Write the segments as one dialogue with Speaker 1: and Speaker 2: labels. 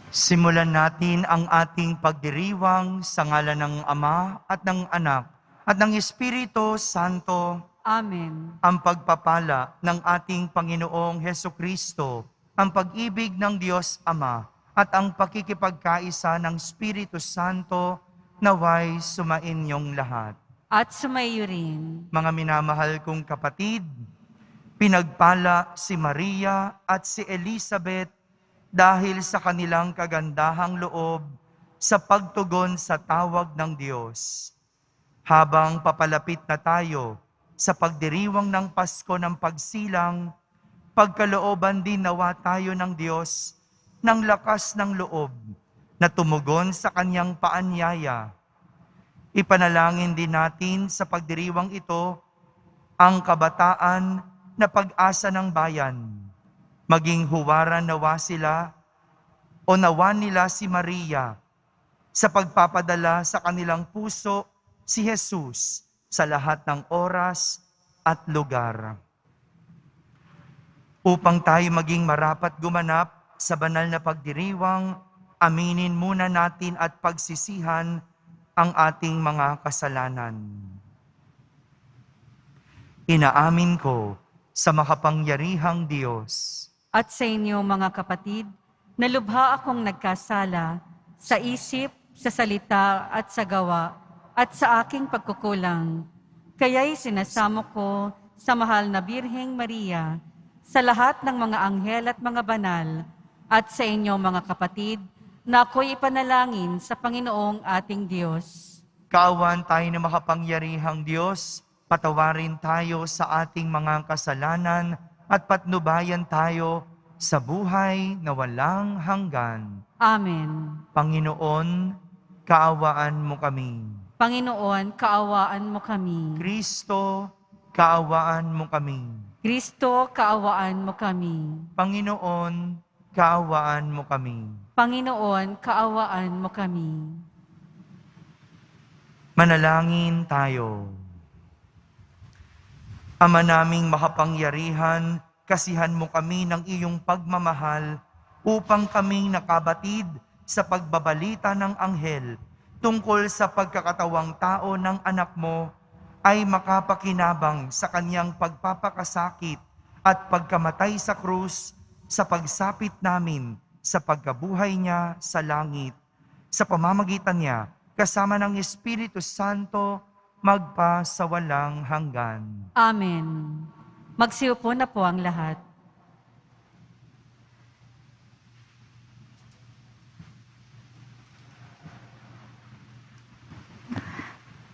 Speaker 1: Simulan natin ang ating pagdiriwang sa ngalan ng Ama at ng Anak at ng Espiritu Santo.
Speaker 2: Amen.
Speaker 1: Ang pagpapala ng ating Panginoong Hesukristo, ang pag-ibig ng Diyos Ama at ang pakikipagkaisa ng Espiritu Santo naway sumainyong lahat.
Speaker 2: At sumayo rin.
Speaker 1: Mga minamahal kong kapatid, pinagpala si Maria at si Elizabeth dahil sa kanilang kagandahang loob sa pagtugon sa tawag ng Diyos. Habang papalapit na tayo sa pagdiriwang ng Pasko ng pagsilang, pagkalooban din nawa tayo ng Diyos ng lakas ng loob na tumugon sa kanyang paanyaya. Ipanalangin din natin sa pagdiriwang ito ang kabataan na pag-asa ng bayan. Maging huwaran nawa sila o nawa nila si Maria sa pagpapadala sa kanilang puso si Jesus sa lahat ng oras at lugar. Upang tayo maging marapat gumanap sa banal na pagdiriwang, aminin muna natin at pagsisihan ang ating mga kasalanan. Inaamin ko sa makapangyarihang Diyos
Speaker 2: At sa inyo mga kapatid, na lubha akong nagkasala sa isip, sa salita at sa gawa at sa aking pagkukulang. Kaya'y sinasamo ko sa mahal na Birheng Maria, sa lahat ng mga anghel at mga banal, at sa inyo mga kapatid, na ako'y ipanalangin sa Panginoong ating Diyos.
Speaker 1: Kaawan tayo na makapangyarihang Diyos, patawarin tayo sa ating mga kasalanan at patnubayan tayo sa buhay na walang hanggan.
Speaker 2: Amen.
Speaker 1: Panginoon, kaawaan mo kami.
Speaker 2: Panginoon, kaawaan mo kami.
Speaker 1: Kristo, kaawaan mo kami.
Speaker 2: Kristo, kaawaan mo kami.
Speaker 1: Panginoon, kaawaan mo kami.
Speaker 2: Panginoon, kaawaan mo kami.
Speaker 1: Manalangin tayo. Ama naming makapangyarihan, kasihan mo kami ng iyong pagmamahal upang kaming nakabatid sa pagbabalita ng anghel tungkol sa pagkakatawang tao ng anak mo ay makapakinabang sa kanyang pagpapakasakit at pagkamatay sa krus sa pagsapit namin sa pagkabuhay niya sa langit. Sa pamamagitan niya, kasama ng Espiritu Santo, magpa sa walang hanggan.
Speaker 2: Amen. Magsiupo na po ang lahat.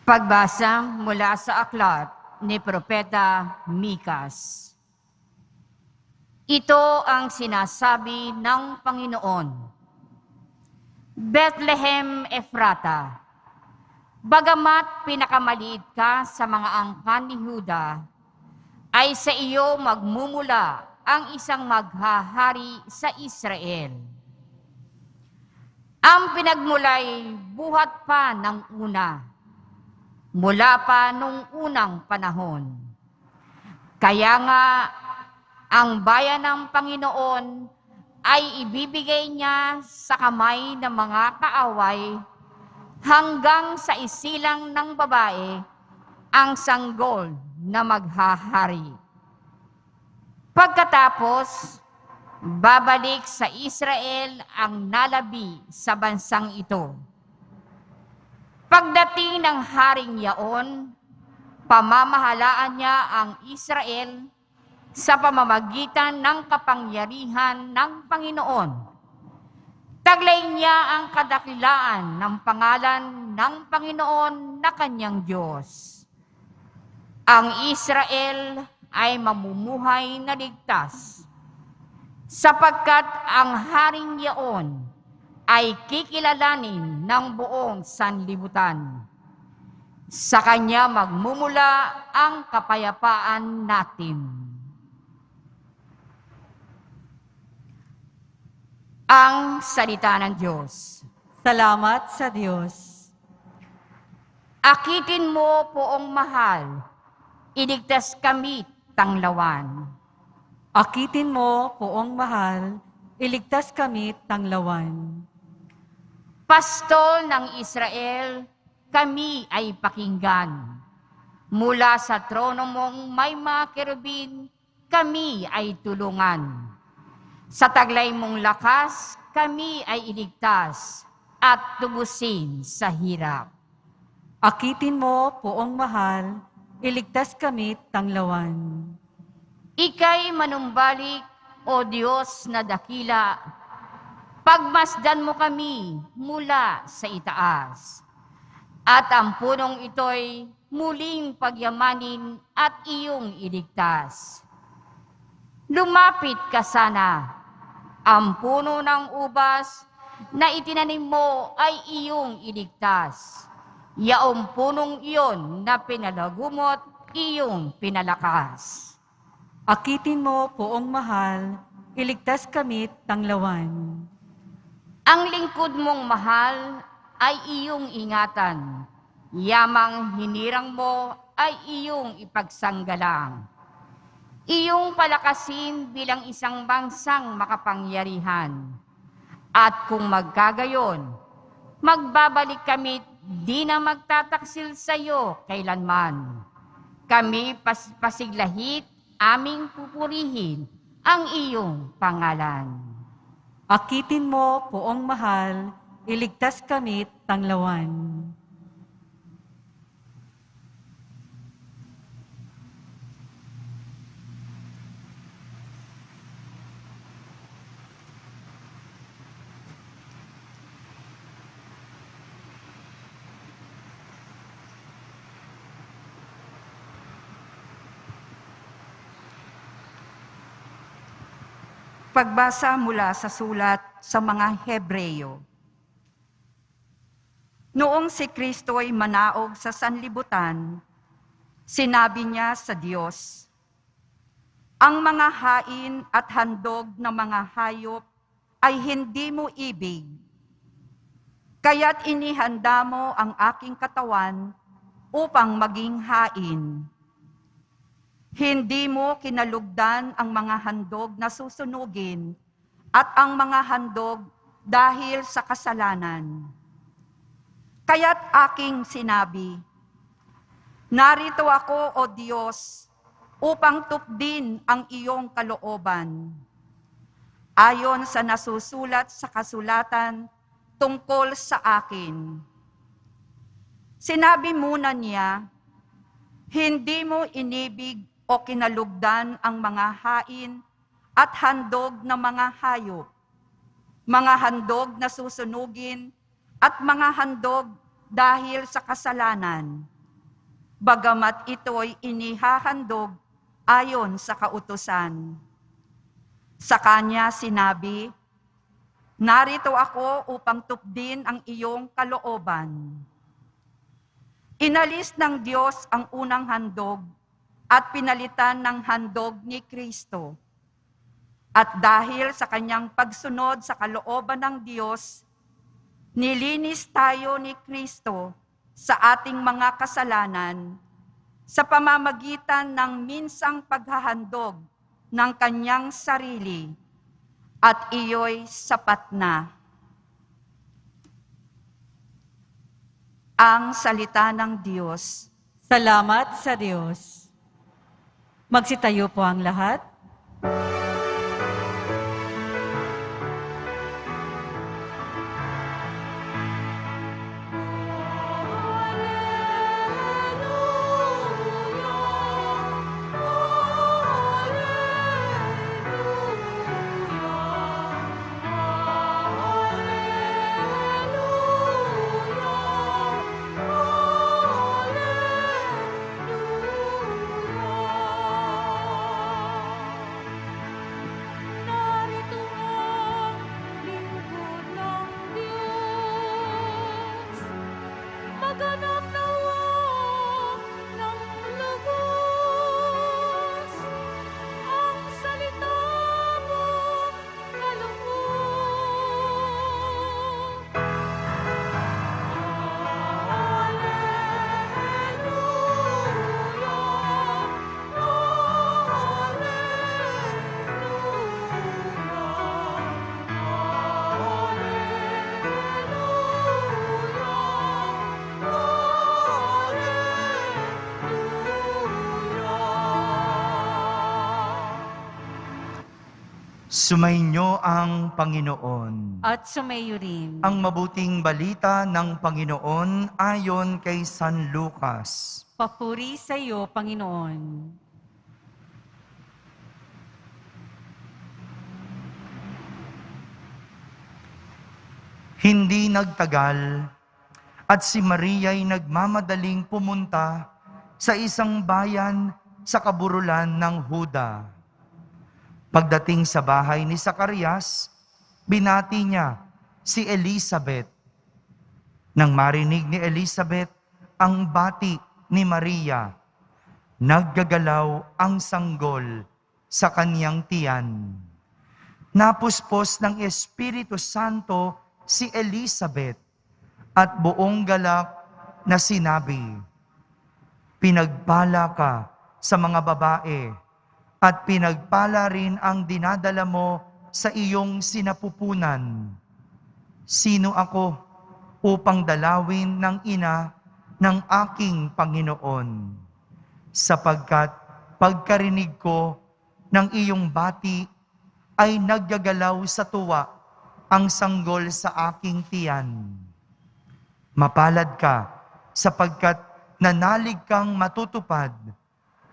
Speaker 3: Pagbasa mula sa aklat ni Propeta Mikas. Ito ang sinasabi ng Panginoon. Bethlehem Ephrata, bagamat pinakamaliit ka sa mga angkan ni Huda, ay sa iyo magmumula ang isang maghahari sa Israel. Ang pinagmulay buhat pa ng una, mula pa nung unang panahon. Kaya nga, ang bayan ng Panginoon ay ibibigay niya sa kamay ng mga kaaway hanggang sa isilang ng babae ang sanggol na maghahari. Pagkatapos, babalik sa Israel ang nalabi sa bansang ito. Pagdating ng haring yaon, pamamahalaan niya ang Israel sa pamamagitan ng kapangyarihan ng Panginoon. Taglay niya ang kadakilaan ng pangalan ng Panginoon na kanyang Diyos. Ang Israel ay mamumuhay na ligtas, sapagkat ang haring yaon ay kikilalanin ng buong sanlibutan. Sa kanya magmumula ang kapayapaan natin. Ang salita ng Diyos.
Speaker 2: Salamat sa Diyos.
Speaker 3: Akitin mo, poong mahal, iligtas kami tanglawan.
Speaker 2: Akitin mo, poong mahal, iligtas kami tanglawan.
Speaker 3: Pastol ng Israel, kami ay pakinggan. Mula sa trono mong may mga kerubin, kami ay tulungan. Sa taglay mong lakas, kami ay iligtas at tubusin sa hirap.
Speaker 2: Akitin mo, Poong mahal, iligtas kami tanglawan.
Speaker 3: Ika'y manumbalik, O Diyos na dakila, pagmasdan mo kami mula sa itaas. At ang punong ito'y muling pagyamanin at iyong iligtas. Lumapit ka sana, ang puno ng ubas na itinanim mo ay iyong iligtas. Yaong punong iyon na pinalagumot, iyong pinalakas.
Speaker 2: Akitin mo, Poong mahal, iligtas kami tanglawan.
Speaker 3: Ang lingkod mong mahal ay iyong ingatan. Yamang hinirang mo ay iyong ipagsanggalang. Iyong palakasin bilang isang bansang makapangyarihan. At kung magkagayon, magbabalik kami di na magtataksil sa iyo kailanman. Kami pasiglahit, aming pupurihin ang iyong pangalan.
Speaker 2: Akitin mo, Poong mahal, iligtas kami tanglawan.
Speaker 4: Pagbasa mula sa sulat sa mga Hebreyo. Noong si Kristo'y manaog sa sanlibutan, sinabi niya sa Diyos, "Ang mga hain at handog ng mga hayop ay hindi mo ibig. Kaya't inihanda mo ang aking katawan upang maging hain. Hindi mo kinalugdan ang mga handog na susunugin at ang mga handog dahil sa kasalanan. Kaya't aking sinabi, narito ako, O Diyos, upang tupdin ang iyong kalooban. Ayon sa nasusulat sa kasulatan tungkol sa akin. Sinabi muna niya, hindi mo inibig o kinalugdan ang mga hain at handog ng mga hayop, mga handog na susunugin at mga handog dahil sa kasalanan, bagamat ito'y inihahandog ayon sa kautusan. Sa kanya sinabi, narito ako upang tupdin ang iyong kalooban. Inalis ng Diyos ang unang handog at pinalitan ng handog ni Kristo. At dahil sa kanyang pagsunod sa kalooban ng Diyos, nilinis tayo ni Kristo sa ating mga kasalanan sa pamamagitan ng minsang paghahandog ng kanyang sarili, at iyo'y sapat na. Ang salita ng Diyos.
Speaker 2: Salamat sa Diyos. Magsitayo po ang lahat.
Speaker 1: Sumainyo ang Panginoon.
Speaker 2: At sumayo rin.
Speaker 1: Ang mabuting balita ng Panginoon ayon kay San Lucas.
Speaker 2: Papuri sa iyo, Panginoon.
Speaker 1: Hindi nagtagal at si Maria'y nagmamadaling pumunta sa isang bayan sa kaburulan ng Huda. Pagdating sa bahay ni Zacarias, binati niya si Elizabeth. Nang marinig ni Elizabeth ang bati ni Maria, naggagalaw ang sanggol sa kaniyang tiyan. Napuspos ng Espiritu Santo si Elizabeth at buong galak na sinabi, "Pinagpala ka sa mga babae at pinagpala rin ang dinadala mo sa iyong sinapupunan. Sino ako upang dalawin ng ina ng aking Panginoon? Sapagkat pagkarinig ko ng iyong bati ay naggagalaw sa tuwa ang sanggol sa aking tiyan. Mapalad ka sapagkat nanalig kang matutupad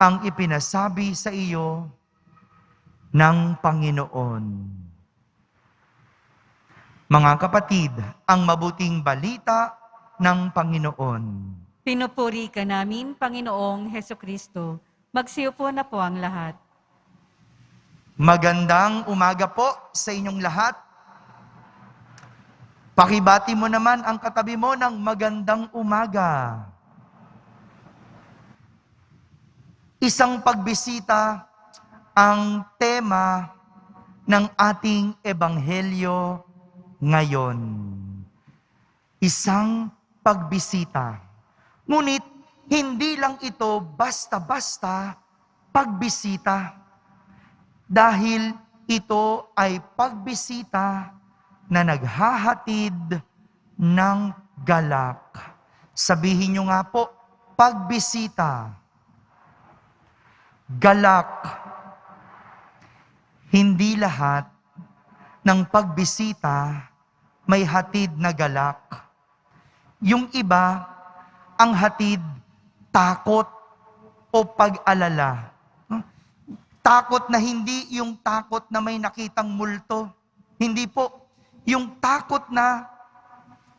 Speaker 1: ang ipinasabi sa iyo ng Panginoon." Mga kapatid, ang mabuting balita ng Panginoon.
Speaker 2: Pinupuri ka namin, Panginoong Hesukristo. Magsiupo na po ang lahat.
Speaker 1: Magandang umaga po sa inyong lahat. Pakibati mo naman ang katabi mo ng magandang umaga. Isang pagbisita ang tema ng ating ebanghelyo ngayon. Isang pagbisita. Ngunit hindi lang ito basta-basta pagbisita. Dahil ito ay pagbisita na naghahatid ng galak. Sabihin nyo nga po, pagbisita. Galak. Hindi lahat ng pagbisita may hatid na galak. Yung iba, ang hatid, takot o pag-alala. Takot na hindi yung takot na may nakitang multo. Hindi po. Yung takot na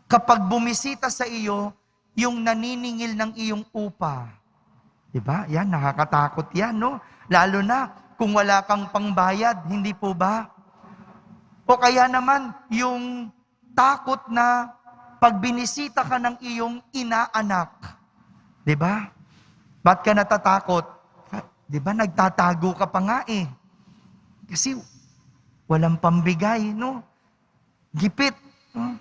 Speaker 1: kapag bumisita sa iyo, yung naniningil ng iyong upa. Diba? Yan, nakakatakot yan, no? Lalo na kung wala kang pangbayad, hindi po ba? O kaya naman, yung takot na pag binisita ka ng iyong inaanak. Diba? Ba't ka natatakot? Diba, nagtatago ka pa nga eh. Kasi walang pambigay, no? Gipit. No?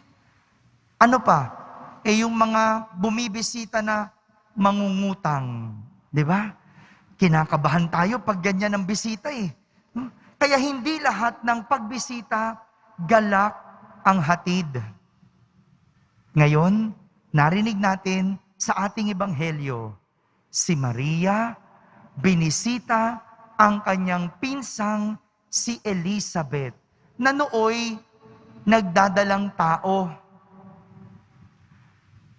Speaker 1: Ano pa? Eh yung mga bumibisita na mangungutang. Diba? Kinakabahan tayo pag ganyan ang bisita eh. No? Kaya hindi lahat ng pagbisita galak ang hatid. Ngayon, narinig natin sa ating ebanghelyo, si Maria binisita ang kanyang pinsang si Elizabeth na nooy nagdadalang tao.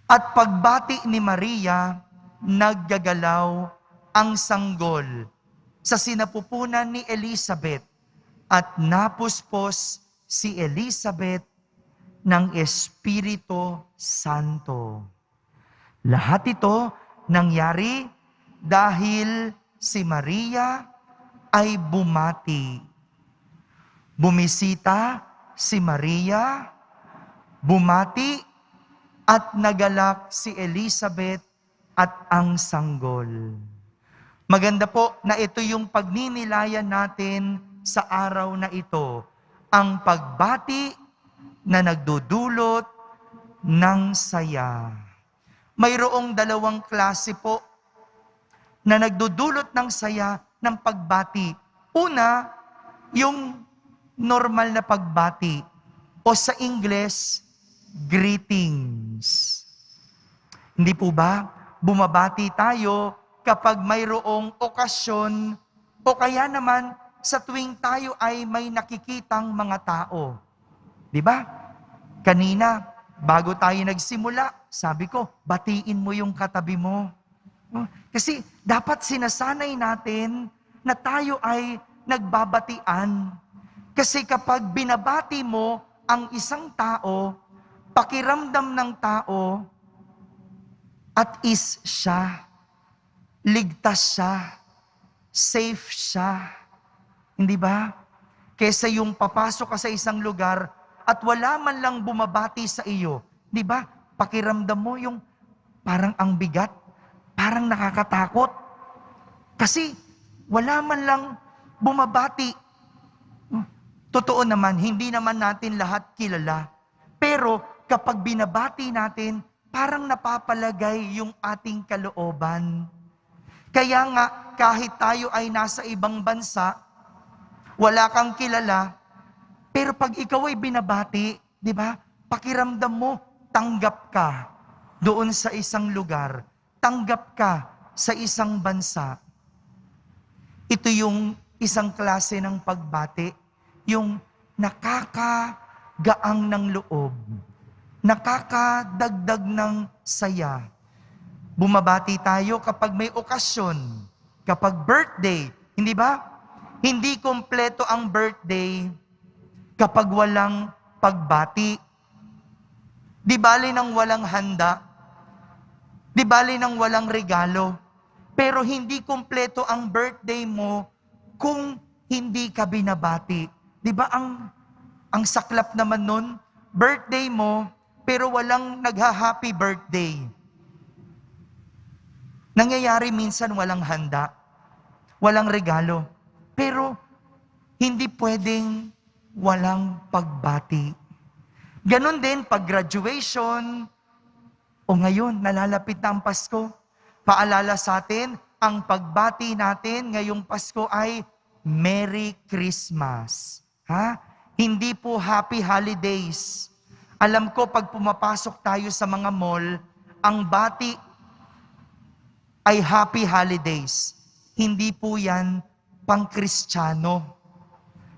Speaker 1: At pagbati ni Maria, naggagalaw ang sanggol sa sinapupunan ni Elizabeth at napuspos si Elizabeth ng Espiritu Santo. Lahat ito nangyari dahil si Maria ay bumati. Bumisita si Maria, bumati at nagalak si Elizabeth at ang sanggol. Maganda po na ito yung pagninilayan natin sa araw na ito. Ang pagbati na nagdudulot ng saya. Mayroong dalawang klase po na nagdudulot ng saya ng pagbati. Una, yung normal na pagbati o sa Ingles, greetings. Hindi po ba bumabati tayo kapag mayroong okasyon o kaya naman sa tuwing tayo ay may nakikitang mga tao. Di ba? Kanina, bago tayo nagsimula, sabi ko, batiin mo yung katabi mo. Kasi dapat sinasanay natin na tayo ay nagbabatian. Kasi kapag binabati mo ang isang tao, pakiramdam ng tao, at is siya, ligtas siya, safe siya. Hindi ba? Kesa yung papasok ka sa isang lugar at wala man lang bumabati sa iyo. Di ba? Pakiramdam mo yung parang ang bigat, parang nakakatakot. Kasi wala man lang bumabati. Totoo naman, hindi naman natin lahat kilala. Pero kapag binabati natin, parang napapalagay yung ating kalooban. Kaya nga, kahit tayo ay nasa ibang bansa, wala kang kilala, pero pag ikaw ay binabati, di ba? Pakiramdam mo, tanggap ka doon sa isang lugar. Tanggap ka sa isang bansa. Ito yung isang klase ng pagbati, yung nakakagaang ng loob, nakakadagdag ng saya. Bumabati tayo kapag may okasyon, kapag birthday, hindi ba? Hindi kompleto ang birthday kapag walang pagbati. Di bali nang walang handa, di bali nang walang regalo, pero hindi kompleto ang birthday mo kung hindi ka binabati. Di ba ang saklap naman nun, birthday mo, pero walang nagha-happy birthday. Nangyayari minsan walang handa, walang regalo, pero hindi pwedeng walang pagbati. Ganon din pag graduation, o ngayon, nalalapit na ang Pasko. Paalala sa atin, ang pagbati natin ngayong Pasko ay Merry Christmas. Ha? Hindi po Happy Holidays. Alam ko, pag pumapasok tayo sa mga mall, ang bati ay Happy Holidays. Hindi po yan pang-Kristiyano.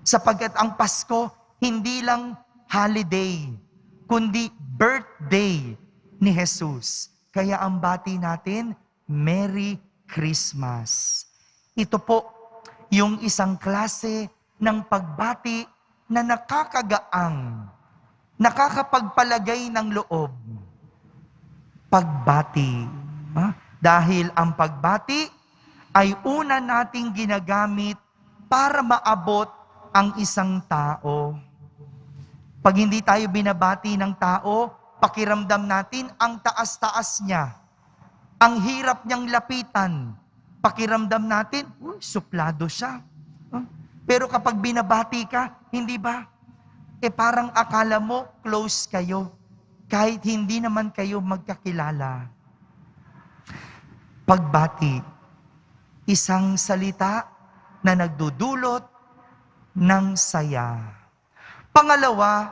Speaker 1: Sapagkat ang Pasko, hindi lang holiday, kundi birthday ni Jesus. Kaya ang bati natin, Merry Christmas. Ito po yung isang klase ng pagbati na nakakagaang, nakakapagpalagay ng loob. Pagbati. Dahil ang pagbati ay una nating ginagamit para maabot ang isang tao. Pag hindi tayo binabati ng tao, pakiramdam natin ang taas-taas niya. Ang hirap niyang lapitan. Pakiramdam natin, suplado siya. Pero kapag binabati ka, hindi ba? Parang akala mo close kayo, kahit hindi naman kayo magkakilala. Pagbati, isang salita na nagdudulot ng saya. Pangalawa,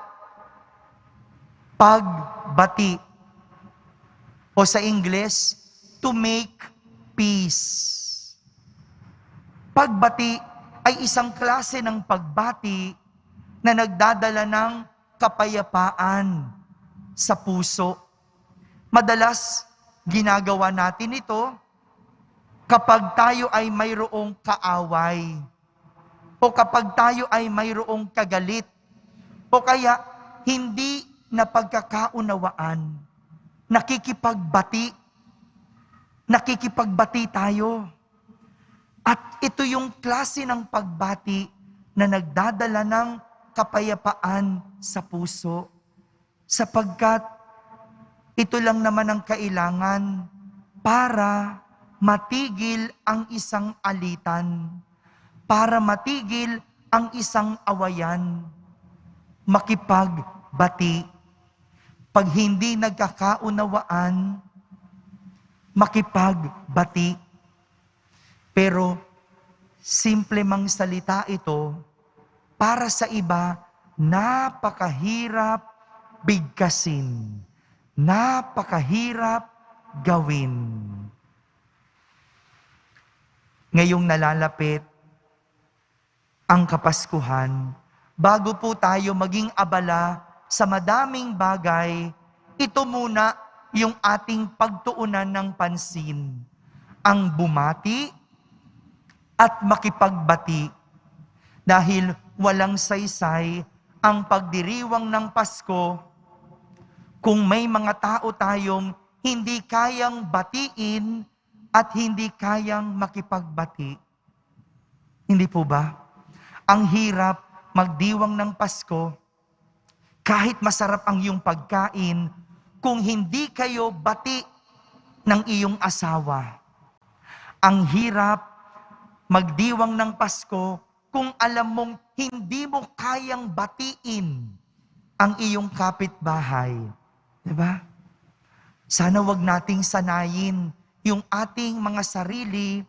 Speaker 1: pagbati. O sa English, to make peace. Pagbati ay isang klase ng pagbati na nagdadala ng kapayapaan sa puso. Madalas, ginagawa natin ito kapag tayo ay mayroong kaaway, o kapag tayo ay mayroong kagalit, o kaya hindi na pagkakaunawaan, nakikipagbati tayo. At ito yung klase ng pagbati na nagdadala ng kapayapaan sa puso. Sapagkat ito lang naman ang kailangan para matigil ang isang alitan, para matigil ang isang awayan, makipagbati. Pag hindi nagkakaunawaan, makipagbati. Pero simple mang salita ito, para sa iba, napakahirap bigkasin, napakahirap gawin. Ngayong nalalapit ang Kapaskuhan. Bago po tayo maging abala sa madaming bagay, ito muna yung ating pagtuunan ng pansin. Ang bumati at makipagbati. Dahil walang saysay ang pagdiriwang ng Pasko kung may mga tao tayong hindi kayang batiin at hindi kayang makipagbati. Hindi po ba? Ang hirap magdiwang ng Pasko, kahit masarap ang iyong pagkain, kung hindi kayo bati ng iyong asawa. Ang hirap magdiwang ng Pasko kung alam mong hindi mo kayang batiin ang iyong kapitbahay. Diba? Sana wag nating sanayin yung ating mga sarili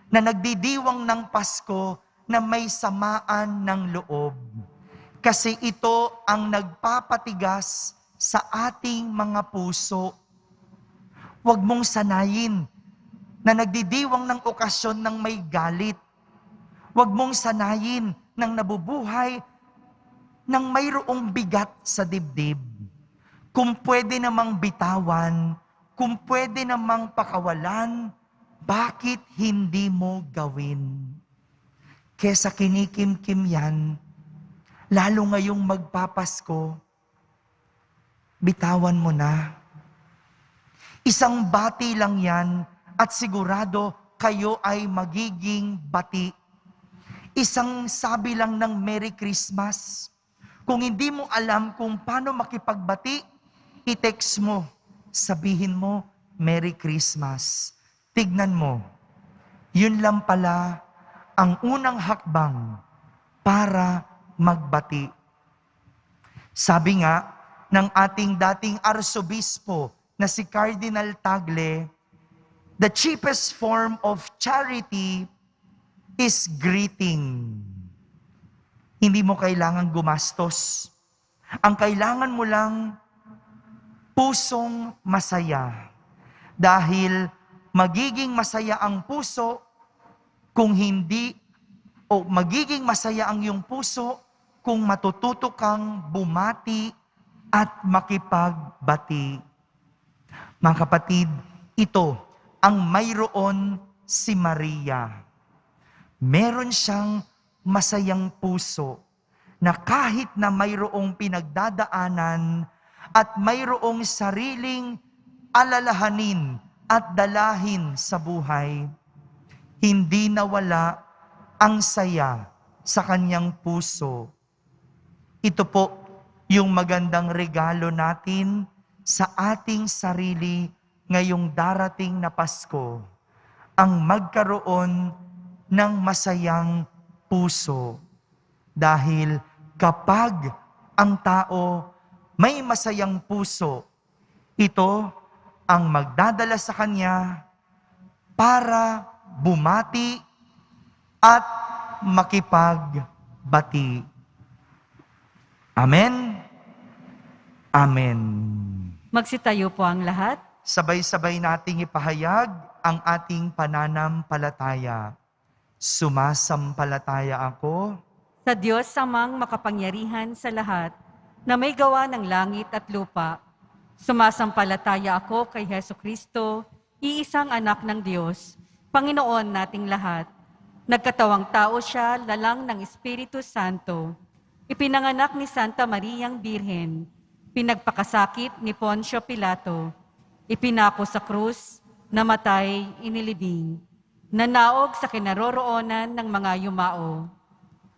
Speaker 1: na nagdidiwang ng Pasko na may samaan ng loob. Kasi ito ang nagpapatigas sa ating mga puso. Huwag mong sanayin na nagdidiwang ng okasyon ng may galit. Huwag mong sanayin ng nabubuhay ng mayroong bigat sa dibdib. Kung pwede namang bitawan, kung pwede namang pakawalan, bakit hindi mo gawin? Kesa kinikimkim yan, lalo ngayong magpapasko, bitawan mo na. Isang bati lang yan at sigurado kayo ay magiging bati. Isang sabi lang ng Merry Christmas. Kung hindi mo alam kung paano makipagbati, i-text mo, sabihin mo, Merry Christmas. Tignan mo, yun lang pala ang unang hakbang para magbati. Sabi nga ng ating dating arsobispo na si Cardinal Tagle, the cheapest form of charity is greeting. Hindi mo kailangan gumastos. Ang kailangan mo lang, pusong masaya. Dahil magiging masaya ang puso kung hindi, o magiging masaya ang iyong puso kung matututo kang bumati at makipagbati. Mga kapatid, ito ang mayroon si Maria. Meron siyang masayang puso na kahit na mayroong pinagdadaanan at mayroong sariling alalahanin at dalahin sa buhay, hindi nawala ang saya sa kanyang puso. Ito po yung magandang regalo natin sa ating sarili ngayong darating na Pasko, ang magkaroon ng masayang puso. Dahil kapag ang tao may masayang puso, ito ang magdadala sa kanya para bumati at makipagbati. Amen? Amen.
Speaker 2: Magsitayo po ang lahat.
Speaker 1: Sabay-sabay nating ipahayag ang ating pananampalataya. Sumasampalataya ako
Speaker 2: Sa Diyos Amang makapangyarihan sa lahat, na may gawa ng langit at lupa. Sumasampalataya ako kay Hesu Kristo, iisang anak ng Diyos, Panginoon nating lahat. Nagkatawang tao siya, lalang ng Espiritu Santo. Ipinanganak ni Santa Mariang Birhen. Pinagpakasakit ni Poncio Pilato. Ipinako sa krus, namatay, inilibing. Nanaog sa kinaroroonan ng mga yumao.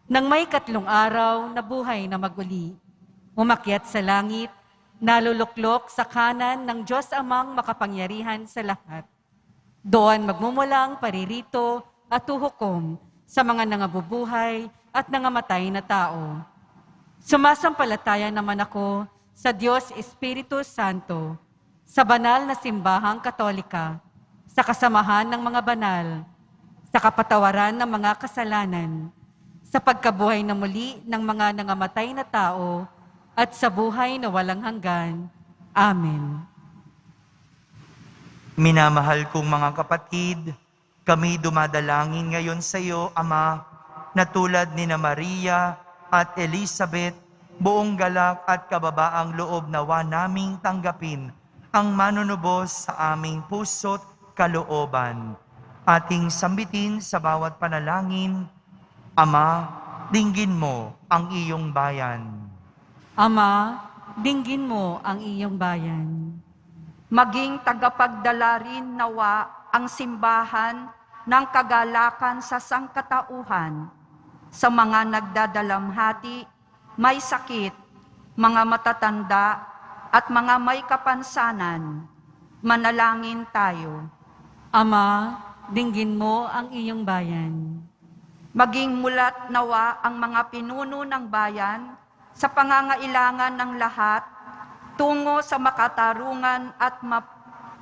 Speaker 2: Nang may 3 araw, nabuhay na maguli. Umakyat sa langit, naluluklok sa kanan ng Diyos Amang makapangyarihan sa lahat. Doon magmumulang paririto at huhukom sa mga nangabubuhay at nangamatay na tao. Sumasampalataya naman ako sa Diyos Espiritu Santo, sa banal na simbahang Katolika, sa kasamahan ng mga banal, sa kapatawaran ng mga kasalanan, sa pagkabuhay na muli ng mga nangamatay na tao, at sa buhay na walang hanggan. Amen.
Speaker 1: Minamahal kong mga kapatid, kami dumadalangin ngayon sa iyo, Ama, na tulad ni na Maria at Elizabeth, buong galak at kababaang loob nawa naming tanggapin ang manunubos sa aming puso't kalooban. Ating sambitin sa bawat panalangin, Ama, dinggin mo ang iyong bayan.
Speaker 2: Ama, dinggin mo ang iyong bayan.
Speaker 4: Maging tagapagdala rin nawa ang simbahan ng kagalakan sa sangkatauhan, sa mga nagdadalamhati, may sakit, mga matatanda, at mga may kapansanan. Manalangin tayo.
Speaker 2: Ama, dinggin mo ang iyong bayan.
Speaker 4: Maging mulat nawa ang mga pinuno ng bayan sa pangangailangan ng lahat tungo sa makatarungan at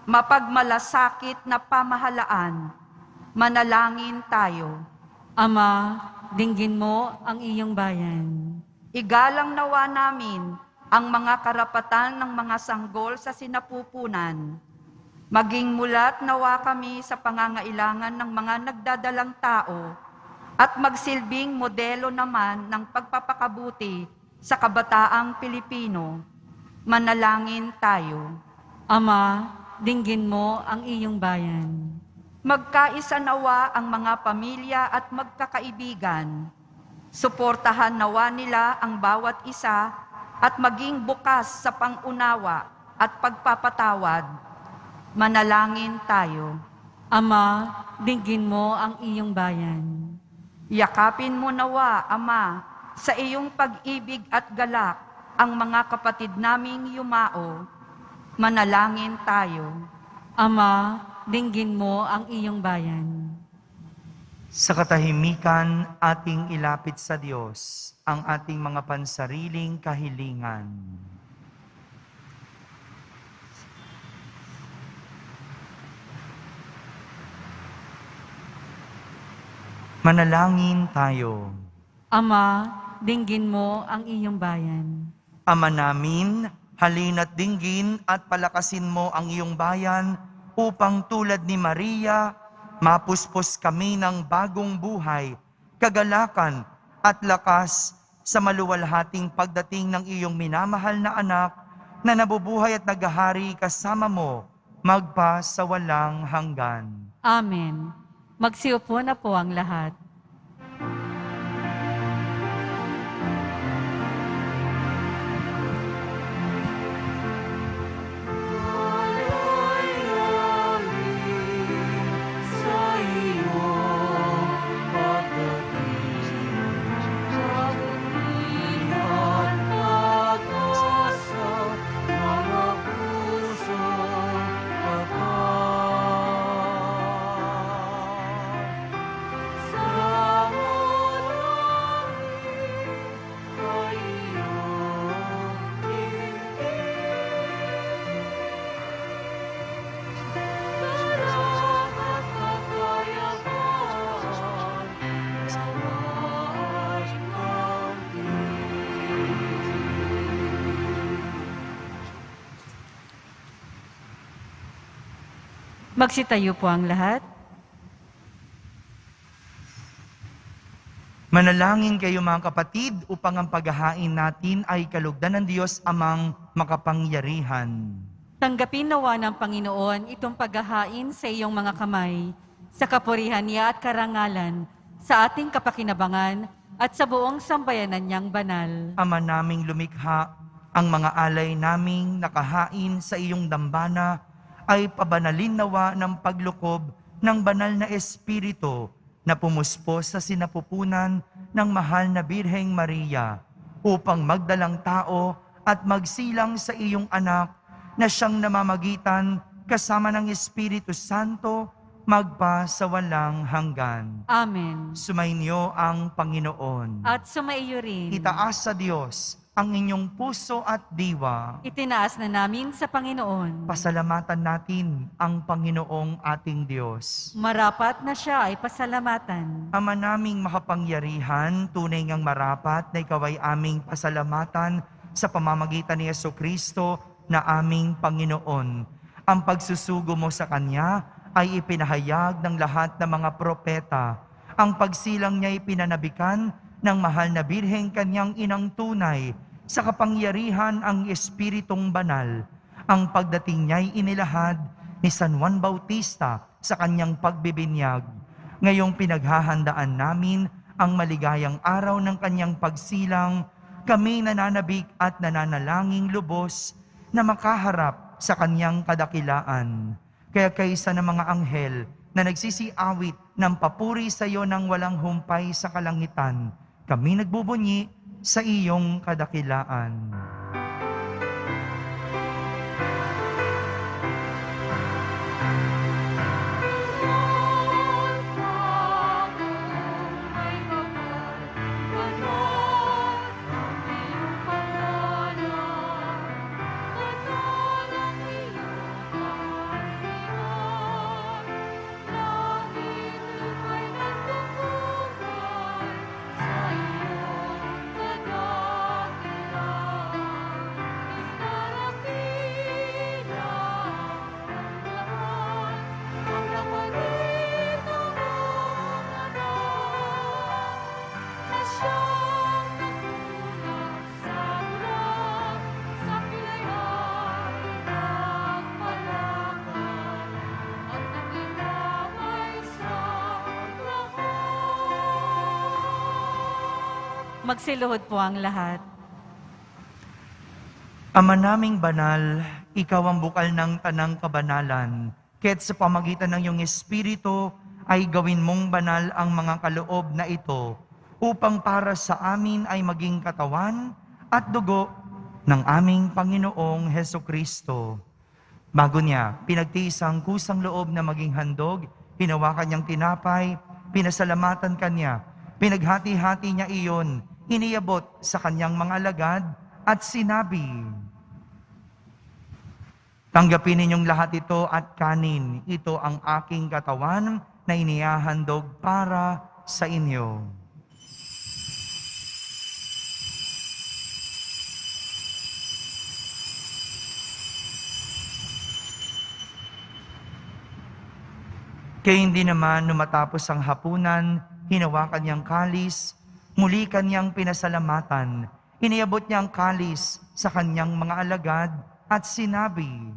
Speaker 4: mapagmalasakit na pamahalaan. Manalangin tayo.
Speaker 2: Ama, dinggin mo ang iyong bayan.
Speaker 4: Igalang nawa namin ang mga karapatan ng mga sanggol sa sinapupunan. Maging mulat nawa kami sa pangangailangan ng mga nagdadalang tao at magsilbing modelo naman ng pagpapakabuti sa kabataang Pilipino. Manalangin tayo.
Speaker 2: Ama, dinggin mo ang iyong bayan.
Speaker 4: Magkaisa nawa ang mga pamilya at magkakaibigan. Suportahan nawa nila ang bawat isa at maging bukas sa pangunawa at pagpapatawad. Manalangin tayo.
Speaker 2: Ama, dinggin mo ang iyong bayan.
Speaker 4: Yakapin mo nawa, Ama, sa iyong pag-ibig at galak ang mga kapatid naming yumao. Manalangin tayo.
Speaker 2: Ama, dinggin mo ang iyong bayan.
Speaker 1: Sa katahimikan, ating ilapit sa Diyos ang ating mga pansariling kahilingan. Manalangin tayo.
Speaker 2: Ama, dinggin mo ang iyong bayan.
Speaker 1: Ama namin, halina't dinggin at palakasin mo ang iyong bayan upang tulad ni Maria, mapuspos kami ng bagong buhay, kagalakan at lakas sa maluwalhating pagdating ng iyong minamahal na anak na nabubuhay at naghahari kasama mo magpa sa walang hanggan.
Speaker 2: Amen. Magsiupo na po ang lahat. Magsitayo po ang lahat.
Speaker 1: Manalangin kayo mga kapatid upang ang paghahain natin ay kalugdan ng Diyos amang makapangyarihan.
Speaker 2: Tanggapin nawa ng Panginoon itong paghahain sa iyong mga kamay, sa kapurihan niya at karangalan, sa ating kapakinabangan at sa buong sambayanan niyang banal.
Speaker 1: Ama naming lumikha, ang mga alay naming nakahain sa iyong dambana ay pabanalin nawa ng paglukob ng banal na Espiritu na pumuspos sa sinapupunan ng mahal na Birheng Maria upang magdalang tao at magsilang sa iyong anak na siyang namamagitan kasama ng Espiritu Santo magpa sa walang hanggan.
Speaker 2: Amen.
Speaker 1: Sumainyo ang Panginoon.
Speaker 2: At sumaiyo rin.
Speaker 1: Itaas sa Diyos ang inyong puso at diwa.
Speaker 2: Itinaas na namin sa Panginoon.
Speaker 1: Pasalamatan natin ang Panginoong ating Diyos.
Speaker 2: Marapat na siya ay pasalamatan.
Speaker 1: Ama naming makapangyarihan, tunay ngang marapat na ikaw ay aming pasalamatan sa pamamagitan ni Jesucristo na aming Panginoon. Ang pagsusugo mo sa Kanya ay ipinahayag ng lahat ng mga propeta Ang pagsilang niya'y pinanabikan ng mahal na Birheng kanyang inang tunay, sa kapangyarihan ang Espiritong Banal. Ang pagdating niya'y inilahad ni San Juan Bautista sa kanyang pagbibinyag. Ngayong pinaghahandaan namin ang maligayang araw ng kanyang pagsilang, kami nananabik at nananalangin lubos na makaharap sa kanyang kadakilaan. Kaya kaysa ng mga anghel na nagsisiawit ng papuri sa iyo ng walang humpay sa kalangitan, kami nagbubunyi sa iyong kadakilaan.
Speaker 2: Magsiluhod po ang lahat.
Speaker 1: Ama naming banal, ikaw ang bukal ng tanang kabanalan. Kaya't sa pamagitan ng iyong Espiritu ay gawin mong banal ang mga kaloob na ito upang para sa amin ay maging katawan at dugo ng aming Panginoong Hesukristo. Bago niya, pinagtiis ang kusang loob na maging handog, hinawakan niyang tinapay, pinasalamatan kanya, pinaghati-hati niya iyon, iniyabot sa kanyang mga alagad at sinabi, "Tanggapin ninyong lahat ito at kanin. Ito ang aking katawan na inihahandog para sa inyo." Kaya hindi naman matapos ang hapunan, hinawakan niyang kalis, muli kanyang pinasalamatan, iniabot niya ang kalis sa kanyang mga alagad at sinabi,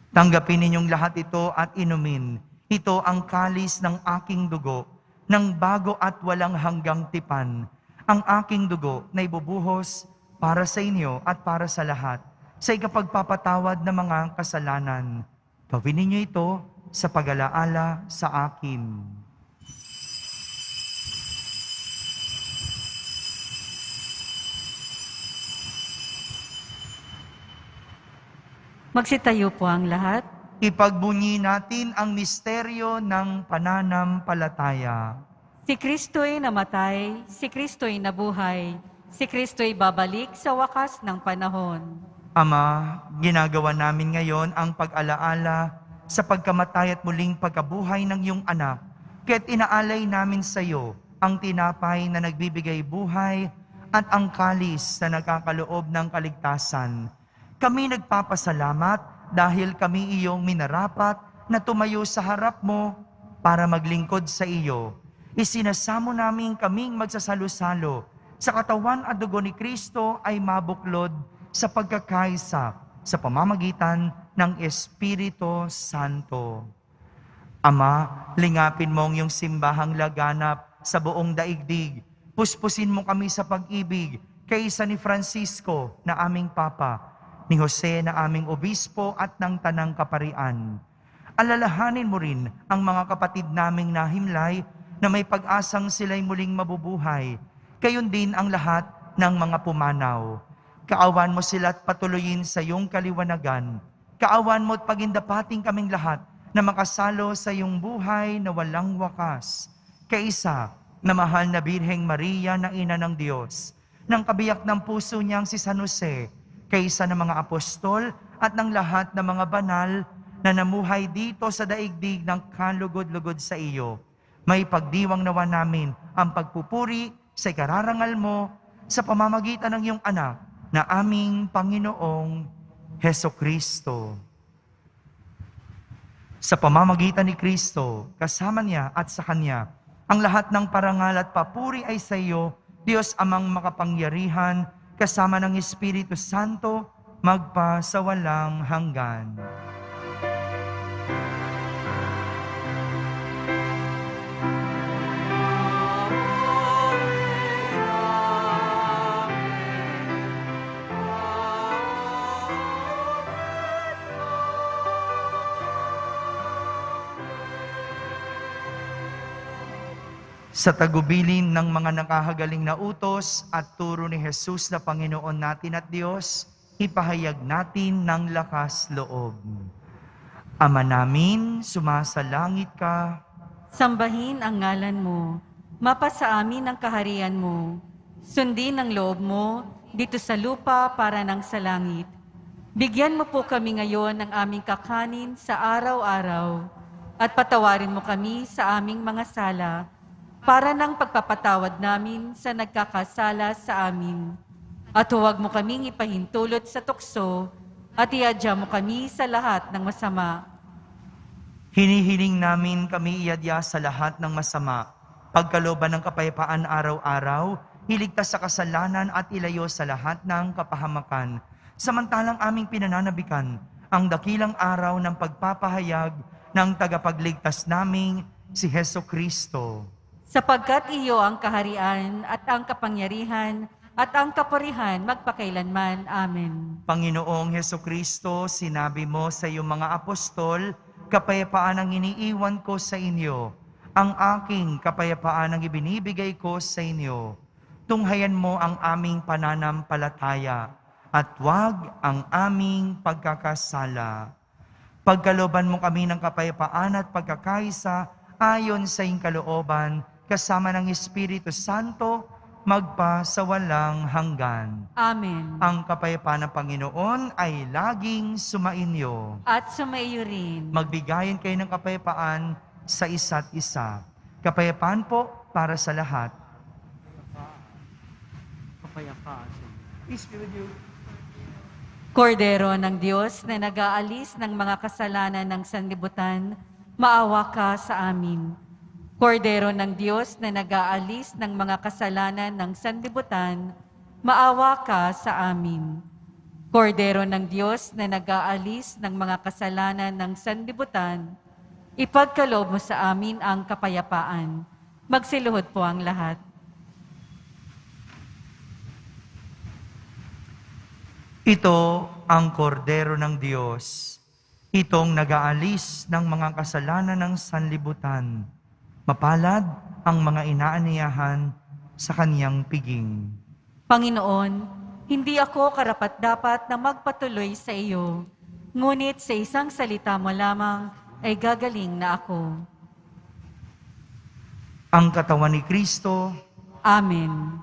Speaker 1: "Tanggapin ninyong lahat ito at inumin. Ito ang kalis ng aking dugo, ng bago at walang hanggang tipan. Ang aking dugo na ibubuhos para sa inyo at para sa lahat, sa ikapagpapatawad ng mga kasalanan. Gawin ninyo ito sa pag-alaala sa akin."
Speaker 2: Magsitayo po ang lahat.
Speaker 1: Ipagbunyi natin ang misteryo ng pananampalataya.
Speaker 2: Si Kristo'y namatay, si Kristo'y nabuhay, si Kristo'y babalik sa wakas ng panahon.
Speaker 1: Ama, ginagawa namin ngayon ang pag-alaala sa pagkamatay at muling pagkabuhay ng iyong anak. Kaya't inaalay namin sa iyo ang tinapay na nagbibigay buhay at ang kalis na nagkakaloob ng kaligtasan. Kami nagpapasalamat dahil kami iyong minarapat na tumayo sa harap mo para maglingkod sa iyo. Isinasamo namin kaming magsasalo-salo sa katawan at dugo ni Kristo ay mabuklod sa pagkakaisa sa pamamagitan ng Espiritu Santo. Ama, lingapin mo ang iyong simbahang laganap sa buong daigdig. Puspusin mo kami sa pag-ibig kaysa ni Francisco na aming Papa, ni Jose na aming obispo at ng tanang kaparian. Alalahanin mo rin ang mga kapatid naming nahimlay na may pag-asang sila'y muling mabubuhay. Gayon din ang lahat ng mga pumanaw. Kaawan mo sila at patuloyin sa iyong kaliwanagan. Kaawan mo at pagindapating kaming lahat na makasalo sa iyong buhay na walang wakas. Kaisa na mahal na Birheng Maria na Ina ng Diyos, ng kabiyak ng puso niyang si San Jose, kaysa ng mga apostol at ng lahat ng mga banal na namuhay dito sa daigdig ng kalugod-lugod sa iyo. May pagdiwang nawa namin ang pagpupuri sa ikararangal mo sa pamamagitan ng iyong anak na aming Panginoong Hesukristo. Sa pamamagitan ni Kristo, kasama niya at sa Kanya, ang lahat ng parangal at papuri ay sa iyo, Diyos amang makapangyarihan, kasama ng Espiritu Santo, magpa sa walang hanggan. Sa tagubilin ng mga nakahagaling na utos at turo ni Jesus na Panginoon natin at Diyos, ipahayag natin ng lakas loob. Ama namin, sumasalangit ka,
Speaker 2: Sambahin ang ngalan mo. Mapasa amin ang kaharian mo. Sundin ang loob mo dito sa lupa para ng sa langit. Bigyan mo po kami ngayon ng aming kakanin sa araw-araw at patawarin mo kami sa aming mga sala para ng pagpapatawad namin sa nagkakasala sa amin. At huwag mo kaming ipahintulot sa tukso at iadya mo kami sa lahat ng masama.
Speaker 1: hinihiling namin kami iadya sa lahat ng masama, pagkalooban ng kapayapaan araw-araw, iligtas sa kasalanan at ilayo sa lahat ng kapahamakan. Samantalang aming pinananabikan ang dakilang araw ng pagpapahayag ng tagapagligtas naming si Heso Kristo.
Speaker 2: Sapagkat iyo ang kaharian at ang kapangyarihan at ang kapurihan magpakailanman. Amen.
Speaker 1: Panginoong Heso Kristo, sinabi mo sa iyong mga apostol, kapayapaan ang iniiwan ko sa inyo, ang aking kapayapaan ang ibinibigay ko sa inyo. Tunghayan mo ang aming pananampalataya at huwag ang aming pagkakasala. Pagkalooban mo kami ng kapayapaan at pagkakaisa ayon sa iyong kalooban, kasama ng Espiritu Santo, magpa sa walang hanggan.
Speaker 2: Amen.
Speaker 1: Ang kapayapaan ng Panginoon ay laging sumainyo.
Speaker 2: At sumaiyo rin.
Speaker 1: Magbigayan kayo ng kapayapaan sa isa't isa. Kapayapaan po para sa lahat. Peace be with you.
Speaker 2: Kordero ng Diyos na nag-aalis ng mga kasalanan ng sanlibutan, maawa ka sa amin. Kordero ng Diyos na nag-aalis ng mga kasalanan ng sanlibutan, maawa ka sa amin. Kordero ng Diyos na nag-aalis ng mga kasalanan ng sanlibutan, ipagkaloob mo sa amin ang kapayapaan. Magsiluhod po ang lahat.
Speaker 1: Ito ang kordero ng Diyos, itong nag-aalis ng mga kasalanan ng sanlibutan. Mapalad ang mga inaaniyahan sa kaniyang piging.
Speaker 2: Panginoon, hindi ako karapat-dapat na magpatuloy sa iyo, ngunit sa isang salita mo lamang ay gagaling na ako.
Speaker 1: Ang katawan ni Kristo,
Speaker 2: Amen.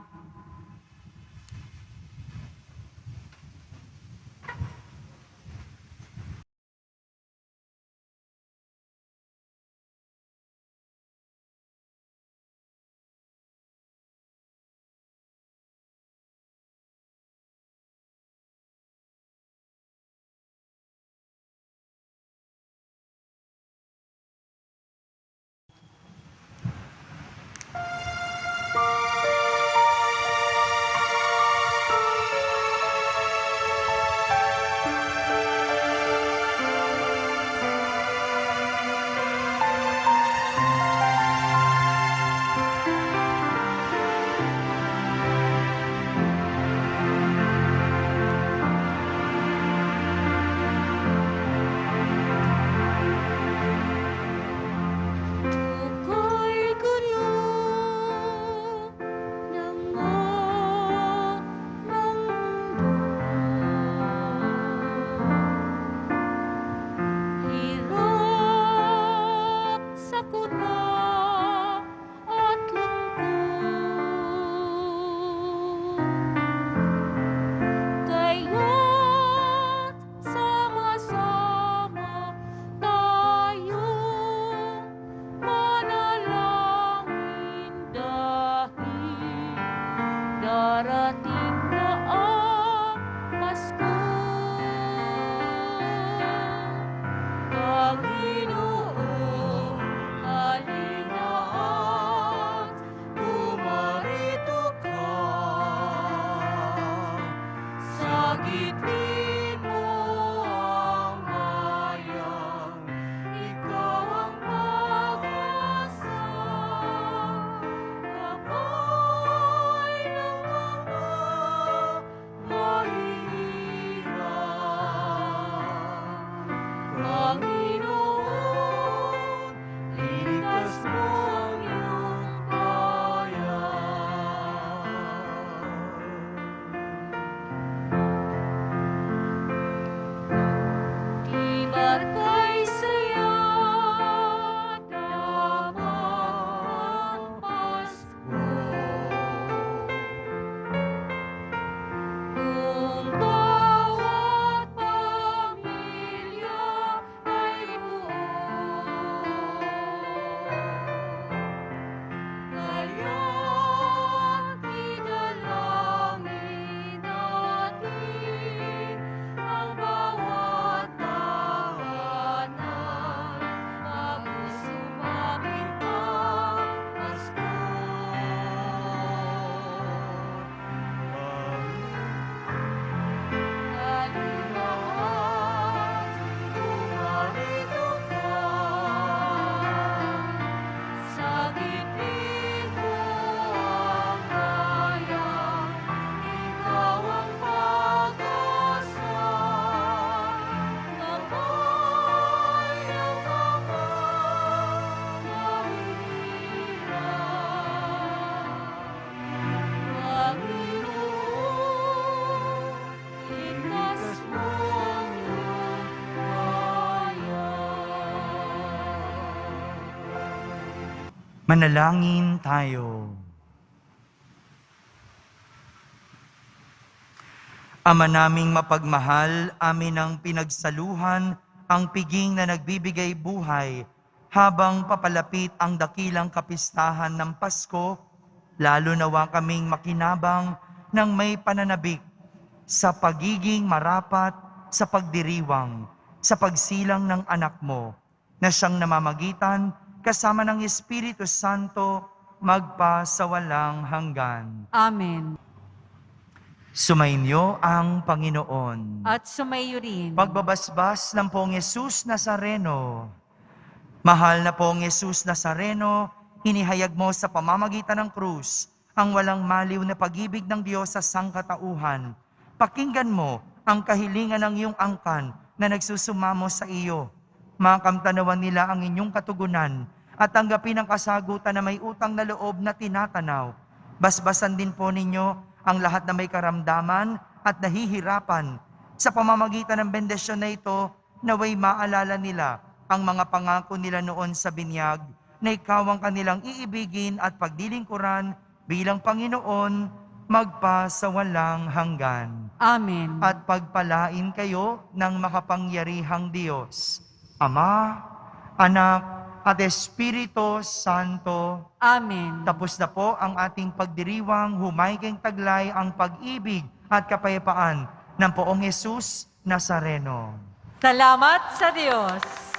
Speaker 1: Manalangin tayo. Ama naming mapagmahal, amin ang pinagsaluhan ang piging na nagbibigay buhay habang papalapit ang dakilang kapistahan ng Pasko, lalo nawa kaming makinabang ng may pananabik sa pagiging marapat sa pagdiriwang, sa pagsilang ng anak mo, na siyang namamagitan kasama ng Espiritu Santo magpa sa walang hanggan.
Speaker 2: Amen.
Speaker 1: Sumainyo ang Panginoon.
Speaker 2: At sumayo rin.
Speaker 1: Pagbabasbas ng Poong Yesus Nazareno. Mahal na Poong Yesus Nazareno, inihayag mo sa pamamagitan ng krus ang walang maliw na pag-ibig ng Diyos sa sangkatauhan. Pakinggan mo ang kahilingan ng iyong angkan na nagsusumamo sa iyo. Makamtanawan nila ang inyong katugunan at tanggapin ang kasagutan na may utang na loob na tinatanaw. Basbasan din po ninyo ang lahat na may karamdaman at nahihirapan. Sa pamamagitan ng bendisyon na ito, naway maalala nila ang mga pangako nila noon sa binyag na ikaw ang kanilang iibigin at pagdilingkuran bilang Panginoon magpa sa walang hanggan.
Speaker 2: Amen.
Speaker 1: At pagpalain kayo ng makapangyarihang Diyos, Ama, Anak, at Espiritu Santo.
Speaker 2: Amen.
Speaker 1: Tapos na po ang ating pagdiriwang, humayging taglay ang pag-ibig at kapayapaan ng Poong Yesus Nazareno.
Speaker 2: Salamat sa Diyos.